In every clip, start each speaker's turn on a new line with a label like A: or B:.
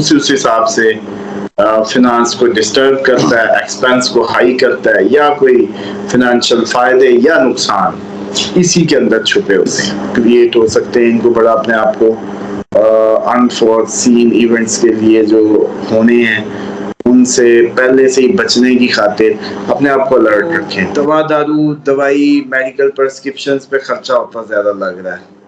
A: उस हिसाब से फिनांस को डिस्टर्ब करता है, एक्सपेंस को हाई करता है, या कोई फिनेंशियल फायदे या नुकसान इसी के अंदर छुपे होते हैं, क्रिएट हो सकते हैं। इनको बड़ा अपने आप को अनफोर्सीन इवेंट्स के लिए जो होने हैं उनसे पहले से ही बचने की खातिर अपने आप को अलर्ट रखें। दवा दारू दवाई मेडिकल प्रिस्क्रिप्शंस पे खर्चा होता ज्यादा लग रहा है।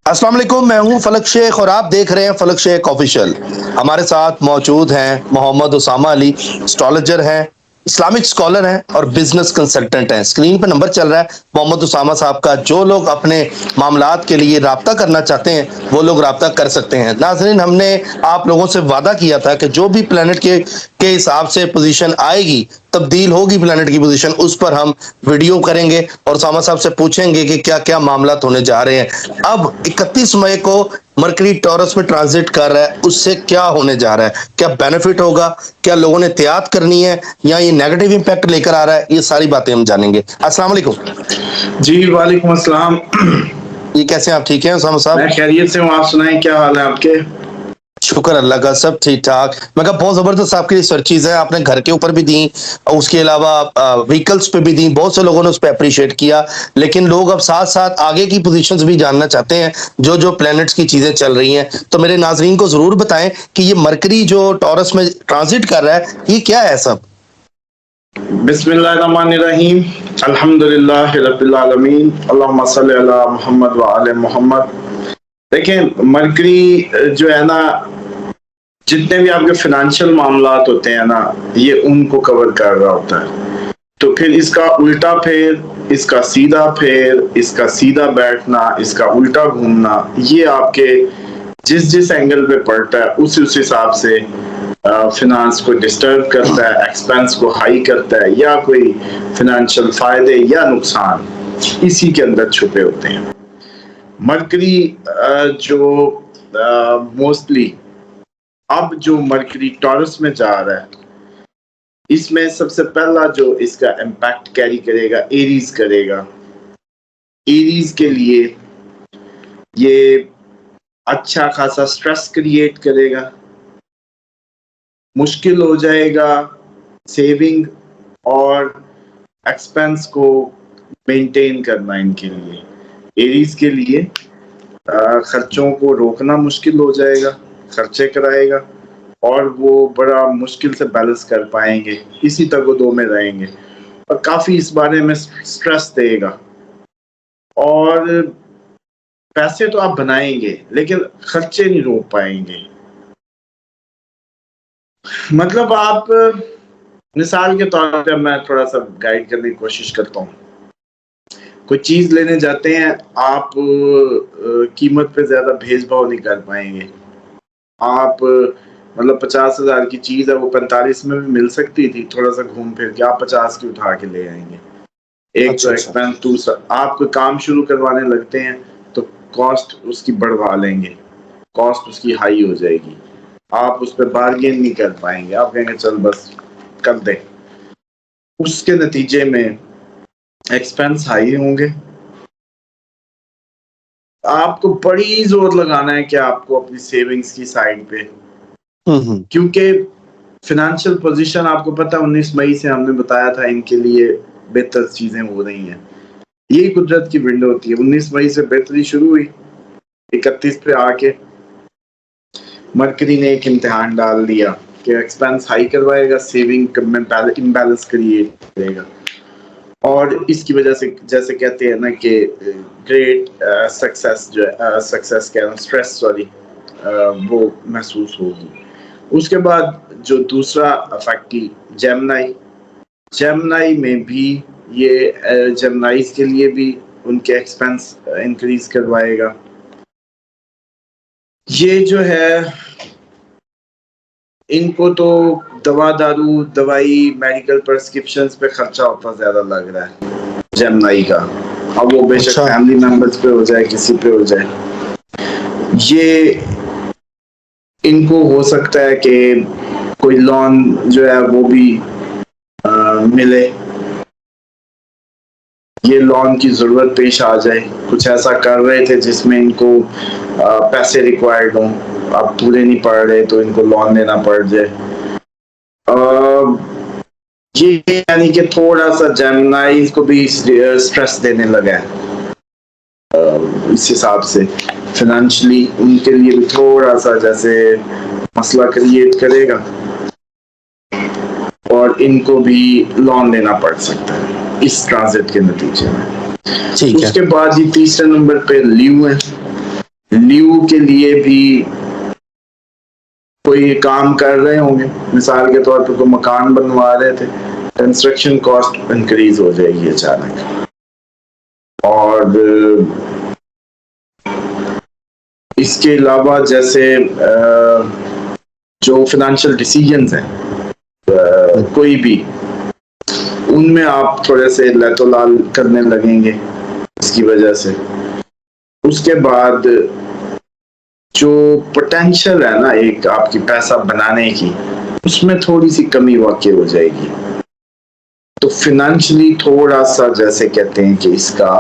B: अस्सलाम वालेकुम, मैं हूं फलक शेख और आप देख रहे हैं फलक शेख ऑफिशियल। हमारे साथ मौजूद हैं मोहम्मद उसामा अली, एस्ट्रोलॉजर हैं, इस्लामिक स्कॉलर हैं और बिजनेस कंसल्टेंट हैं। स्क्रीन पर नंबर चल रहा है मोहम्मद उसामा साहब का। जो लोग अपने मामलात के लिए राब्ता करना चाहते हैं वो लोग राब्ता कर सकते हैं। नाज़रीन, हमने आप लोगों से वादा किया था कि जो भी प्लेनेट के हिसाब से पोजीशन आएगी, तब्दील होगी प्लेनेट की पोजीशन, उस पर हम वीडियो करेंगे और उसामा साहब से पूछेंगे कि क्या क्या मामला होने जा रहे हैं। अब 31 मई को मरकरी टॉरस में ट्रांजिट कर रहा है, उससे क्या होने जा रहा है, क्या बेनिफिट होगा, क्या लोगों ने एहतियात करनी है या ये नेगेटिव इंपैक्ट लेकर आ रहा है, ये सारी बातें हम जानेंगे। अस्सलाम वालेकुम।
A: जी वालेकुम अस्सलाम।
B: ये कैसे हैं आप? ठीक हैं उसामा साहब?
A: मैं खैरियत से हूँ, आप सुनाएं क्या हाल है आपके?
B: शुक्र अल्लाह का, सब ठीक ठाक। मैं कहा बहुत जबरदस्त आपकी रिसर्च चीज है, आपने घर के ऊपर भी दी और उसके अलावा व्हीकल्स पे भी दी। बहुत से लोगों ने उस पर अप्रिशिएट किया, लेकिन लोग अब साथ साथ आगे की पोजीशंस भी जानना चाहते हैं, जो जो प्लैनेट्स की चीजें चल रही हैं। तो मेरे नाजरीन को जरूर बताएं कि ये मरकरी जो टॉरस में ट्रांजिट कर रहा है, ये क्या है सब?
A: बिस्मिल्लाहिर्रहमानिर्रहीम, अल्हम्दुलिल्लाहि रब्बिल आलमीन, अल्लाहुम्मा सल्ली अला मुहम्मद व आले मोहम्मद। देखें, मरकरी जो है ना, जितने भी आपके फाइनेंशियल मामलात होते हैं ना, ये उनको कवर कर रहा होता है। तो फिर इसका उल्टा फेर, इसका सीधा फेर, इसका सीधा बैठना, इसका उल्टा घूमना, ये आपके जिस जिस एंगल पे पड़ता है उस हिसाब से फिनांस को डिस्टर्ब करता है, एक्सपेंस को हाई करता है, या कोई फिनेंशियल फायदे या नुकसान इसी के अंदर छुपे होते हैं। मरकरी जो मोस्टली अब जो मरकरी टॉरस में जा रहा है, इसमें सबसे पहला जो इसका इम्पैक्ट कैरी करेगा, एरीज करेगा। एरीज के लिए ये अच्छा खासा स्ट्रेस क्रिएट करेगा, मुश्किल हो जाएगा सेविंग और एक्सपेंस को मेंटेन करना। इनके लिए, एरीज के लिए खर्चों को रोकना मुश्किल हो जाएगा, खर्चे कराएगा और वो बड़ा मुश्किल से बैलेंस कर पाएंगे, इसी तगदो में रहेंगे और काफी इस बारे में स्ट्रेस देगा। और पैसे तो आप बनाएंगे लेकिन खर्चे नहीं रोक पाएंगे। मतलब आप, मिसाल के तौर पे मैं थोड़ा सा गाइड करने की कोशिश करता हूँ। कोई चीज लेने जाते हैं आप, कीमत पे ज्यादा भेदभाव नहीं कर पाएंगे। आप मतलब 50,000 की चीज है, वो 45 में भी मिल सकती थी, थोड़ा सा घूम फिर के आप 50 की उठा के ले आएंगे। एक तो एक्सपेंस, दूसरा आप कोई काम शुरू करवाने लगते हैं तो कॉस्ट उसकी बढ़वा लेंगे, कॉस्ट उसकी हाई हो जाएगी, आप उस पर बार्गेन नहीं कर पाएंगे, आप कहेंगे चल बस कर दे। उसके नतीजे में एक्सपेंस हाई होंगे। आपको बड़ी जोर लगाना है कि आपको अपनी सेविंग्स की साइड पे, क्योंकि फिनेंशियल पोजीशन आपको पता है 19 मई से हमने बताया था इनके लिए बेहतर चीजें हो रही हैं। यही कुदरत की विंडो होती है। 19 मई से बेहतरी शुरू हुई, 31 पे आके मरकरी ने एक इम्तिहान डाल दिया कि एक्सपेंस हाई करवाएगा, सेविंग में इम्बैलेंस क्रिएट करेगा और इसकी वजह से जैसे कहते हैं ना कि ग्रेट सक्सेस जो है, सक्सेस कह रहा हूँ, स्ट्रेस सॉरी, वो महसूस होगी। उसके बाद जो दूसरा फैक्टी जेमिनाई में भी ये जेमिनाइज के लिए भी उनके एक्सपेंस इंक्रीज करवाएगा। ये जो है, इनको तो दवा दारू दवाई मेडिकल प्रिस्क्रिप्शंस पे खर्चा होता ज्यादा लग रहा है जेमिनाई का। अब वो बेशक फैमिली मेंबर्स पे हो जाए, किसी पे हो जाए, ये इनको हो सकता है कि कोई लोन जो है वो भी मिले। ये लोन की जरूरत पेश आ जाए, कुछ ऐसा कर रहे थे जिसमें इनको पैसे रिक्वायर्ड हों, अब पूरे नहीं पड़ रहे तो इनको लोन लेना पड़ जाए। ये यानी कि थोड़ा सा जेमिनी को भी स्ट्रेस देने लगा है, इस हिसाब से फाइनेंशियली उनके लिए भी थोड़ा सा जैसे मसला क्रिएट करेगा और इनको भी लोन लेना पड़ सकता है इस ट्रांजिट के नतीजे में। उसके बाद ये तीसरे नंबर पे ल्यू है। ल्यू के लिए भी कोई काम कर रहे होंगे, मिसाल के तौर पे कोई मकान बनवा रहे थे, कंस्ट्रक्शन कॉस्ट इंक्रीज हो जाएगी अचानक, और इसके अलावा जैसे जो फाइनेंशियल डिसीजंस हैं कोई भी, उनमें आप थोड़े से लैतोलाल करने लगेंगे इसकी वजह से। उसके बाद जो पोटेंशियल है ना एक आपकी पैसा बनाने की, उसमें थोड़ी सी कमी वाकई हो जाएगी, तो फाइनेंशियली थोड़ा सा जैसे कहते हैं कि इसका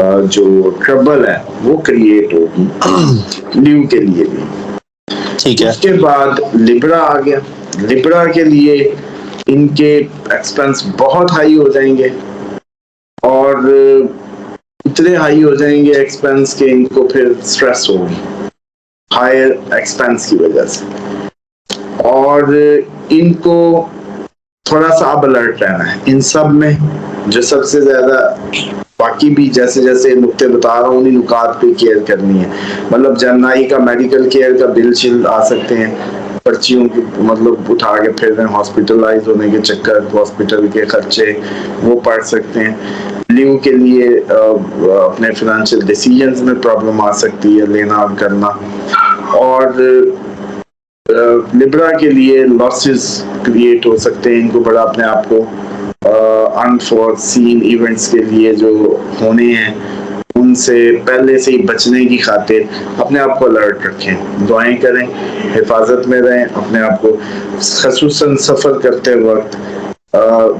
A: जो ट्रबल है वो क्रिएट होगी ल्यू के लिए भी। ठीक है। उसके बाद लिब्रा आ गया। लिब्रा के लिए इनके एक्सपेंस बहुत हाई हो जाएंगे, और इतने हाई हो जाएंगे एक्सपेंस के इनको फिर स्ट्रेस होगी हायर एक्सपेंस की वजह से, और इनको थोड़ा सा अब अलर्ट रहना है इन सब में। जो सबसे ज्यादा बाकी भी जैसे जैसे नुक्ते बता रहा हूँ उन्हीं नुकात पे केयर करनी है। मतलब जेमिनी का मेडिकल केयर का बिल शिल आ सकते हैं, पर्चियों की मतलब उठा के फिर हॉस्पिटलाइज होने के चक्कर, हॉस्पिटल के खर्चे वो पड़ सकते हैं। ल्यू के लिए अपने फाइनेंशियल डिसीजंस में प्रॉब्लम आ सकती है, लेना और करना। और लिब्रा के लिए लॉसेस क्रिएट हो सकते हैं, इनको बड़ा अपने आप को अनफोर्सीन इवेंट्स के लिए जो होने हैं उनसे पहले से ही बचने की खातिर अपने आप को अलर्ट रखें, दुआएं करें, हिफाजत में रहें अपने आप को, खसूसन सफर करते वक्त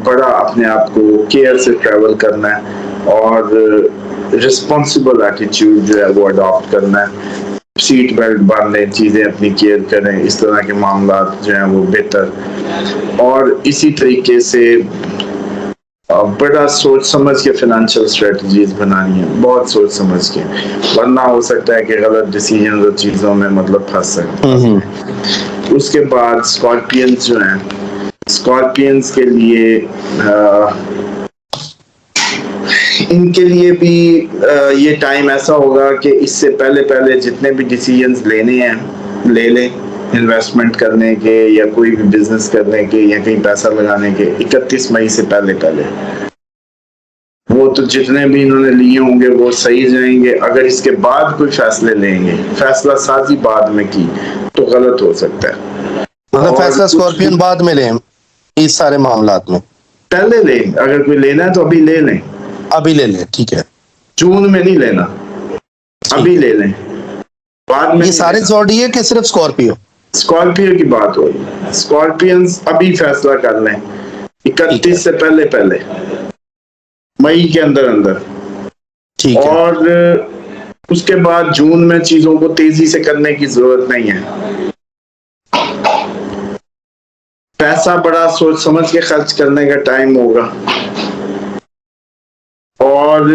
A: बड़ा अपने आप को केयर से ट्रैवल करना है, और रिस्पॉन्सिबल एटीट्यूड जो है वो अडॉप्ट करना है। सीट बेल्ट बांध लें, चीजें अपनी केयर करें, इस तरह के मामला जो हैं वो बेहतर। और इसी तरीके से बड़ा सोच समझ के फाइनेंशियल स्ट्रेटजीज बनानी है, बहुत सोच समझ के, वरना हो सकता है कि गलत डिसीजन और चीजों में मतलब फंस सकते हैं। उसके बाद स्कॉर्पियंस जो हैं, स्कॉर्पियंस के लिए इनके लिए भी ये टाइम ऐसा होगा कि इससे पहले पहले जितने भी डिसीजंस लेने हैं ले लें, इन्वेस्टमेंट करने के या कोई भी बिजनेस करने के या कहीं पैसा लगाने के 31 मई से पहले पहले वो तो जितने भी इन्होंने लिए होंगे वो सही जाएंगे। अगर इसके बाद कोई फैसले लेंगे, फैसला साजी बाद में की, तो गलत हो सकता है।
B: मतलब फैसला स्कॉर्पियन बाद में लें इस सारे मामलात में?
A: पहले लें, अगर कोई लेना है तो अभी ले लें,
B: अभी ले लें, ठीक है।
A: जून में नहीं लेना, अभी ले लें, बाद में।
B: ये सारे ज़ोडिएक के सिर्फ स्कॉर्पियो? स्कॉर्पियो
A: की बात हो रही। स्कॉर्पियंस अभी फैसला कर लें 31 से पहले पहले, मई के अंदर अंदर, ठीक है। और उसके बाद जून में चीजों को तेजी से करने की जरूरत नहीं है। पैसा बड़ा सोच समझ के खर्च करने का टाइम होगा, और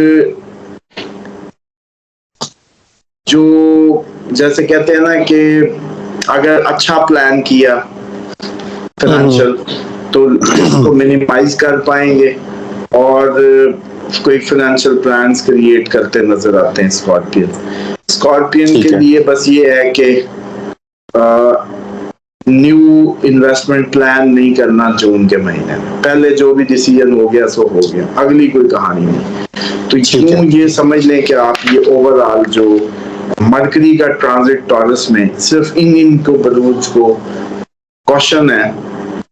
A: जो जैसे कहते हैं ना कि अगर अच्छा प्लान किया फाइनेंशियल तो उसको मिनिमाइज कर पाएंगे, और कोई फाइनेंशियल प्लान्स क्रिएट करते नजर आते हैं स्कॉर्पियन के लिए। बस ये है कि न्यू इन्वेस्टमेंट प्लान नहीं करना जून के महीने में, पहले जो भी डिसीजन हो गया सो हो गया, अगली कोई कहानी नहीं। तो यूं ये समझ लें कि आप ये ओवरऑल जो मरकरी का ट्रांजिट टॉरस में सिर्फ इन को बरूज को क्वेश्चन है,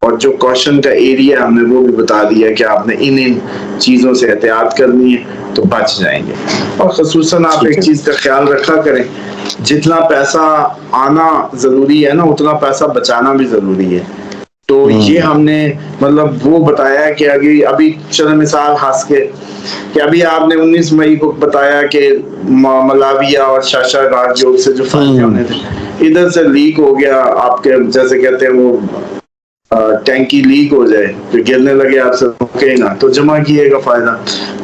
A: और जो क्वेश्चन का एरिया हमने वो भी बता दिया कि आपने इन चीजों से एहतियात करनी है तो बच जाएंगे। और खसूसन आप एक चीज का ख्याल रखा करें, जितना पैसा आना जरूरी है ना उतना पैसा बचाना भी जरूरी है। तो ये हमने मतलब वो बताया कि अभी चलो मिसाल हंस के कि अभी आपने 19 मई को बताया कि मलाविया और शाशा राजयोग से जो फायदे होने थे, इधर से लीक हो गया, आपके जैसे कहते हैं वो टैंकी लीक हो जाए तो गिरने लगे आपसे रुके ना, तो जमा किएगा फायदा।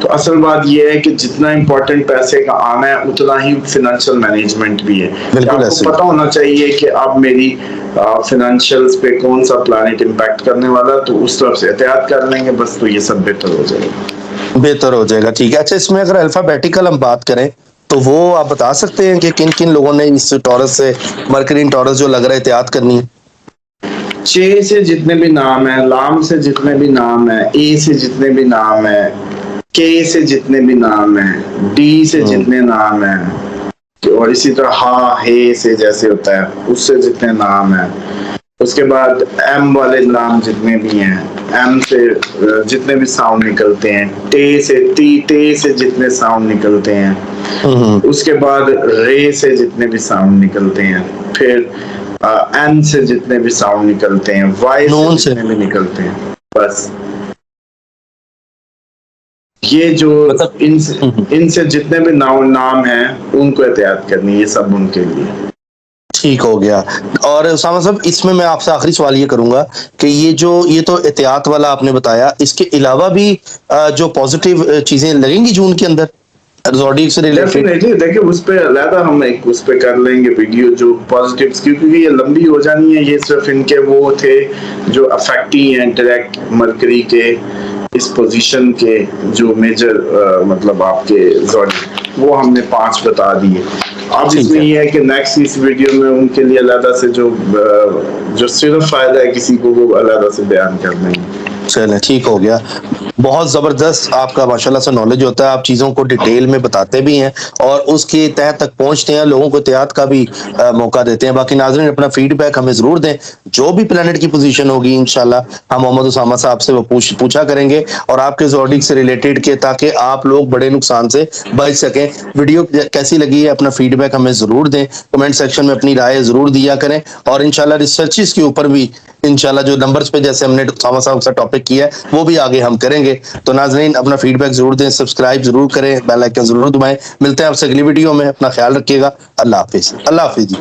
A: तो असल बात यह है कि जितना इम्पोर्टेंट पैसे का आना है उतना ही फाइनेंशियल मैनेजमेंट भी है। आपको पता होना चाहिए कि अब मेरी फाइनेंशियल्स पे कौन सा प्लैनेट इम्पैक्ट करने वाला, तो उस तरफ से एहतियात कर लेंगे बस, तो ये सब बेहतर हो जाएगा। ठीक है। अच्छा, इसमें अगर अल्फाबेटिकल हम बात करें तो वो आप बता सकते हैं कि किन किन लोगों ने इस टॉरस से, मरकरी टॉरस जो लग रहा है, एहतियात करनी है? चे से जितने भी नाम है, लाम से जितने भी नाम है, ए से जितने भी नाम है, के से जितने भी नाम है, डी से जितने नाम है, और इसी तरह हा हे से जैसे होता है उससे जितने नाम है, उसके बाद एम वाले नाम जितने भी हैं, एम से जितने भी साउंड निकलते हैं, टे से जितने साउंड निकलते हैं, उसके बाद रे से जितने भी साउंड निकलते हैं, फिर एन से जितने भी साउंड निकलते हैं, वाई से जितने भी निकलते हैं, बस ये जो मतलब इनसे जितने भी नाम हैं उनको एहतियात करनी है, ये सब उनके लिए।
B: ठीक हो गया। और उसामा साहब, इसमें मैं आपसे आखिरी सवाल ये करूंगा कि ये तो एहतियात वाला आपने बताया, इसके अलावा भी जो पॉजिटिव चीजें लगेंगी जून के अंदर ज़ोडिएक से रिलेटेड?
A: देखिए उस पे अलग हम एक उस पे कर लेंगे वीडियो जो पॉजिटिव्स, क्योंकि ये लंबी हो जानी है। ये सिर्फ इनके वो थे जो अफेक्टी हैं डायरेक्ट मरकरी के इस पोजीशन के, जो मेजर मतलब आपके ज़ोडिएक, वो हमने 5 बता दिए। अब इसमें ये है कि नेक्स्ट इस वीडियो में उनके लिए अलग से जो सिर्फ फायदा है किसी को, वो अलग से बयान कर देंगे।
B: चलें, ठीक हो गया। बहुत ज़बरदस्त आपका माशाल्लाह से नॉलेज होता है, आप चीज़ों को डिटेल में बताते भी हैं और उसके तह तक पहुंचते हैं, लोगों को एहतियात का भी मौका देते हैं। बाकी नाज़रीन अपना फीडबैक हमें ज़रूर दें, जो भी प्लैनेट की पोजीशन होगी इंशाल्लाह हम मोहम्मद उसामा साहब से वो पूछा करेंगे और आपके ज़ोडिएक से रिलेटेड के, ताकि आप लोग बड़े नुकसान से बच सकें। वीडियो कैसी लगी है अपना फीडबैक हमें ज़रूर दें, कमेंट सेक्शन में अपनी राय ज़रूर दिया करें और इंशाल्लाह रिसर्चेस के ऊपर भी इंशाल्लाह जो नंबर्स पे जैसे हमने उसामा साहब से टॉपिक किया है वो भी आगे हम करेंगे। तो नाज़रीन अपना फीडबैक जरूर दें, सब्सक्राइब जरूर करें, बेल आइकन जरूर दबाएं। मिलते हैं आपसे अगली वीडियो में, अपना ख्याल रखिएगा। अल्लाह हाफिज।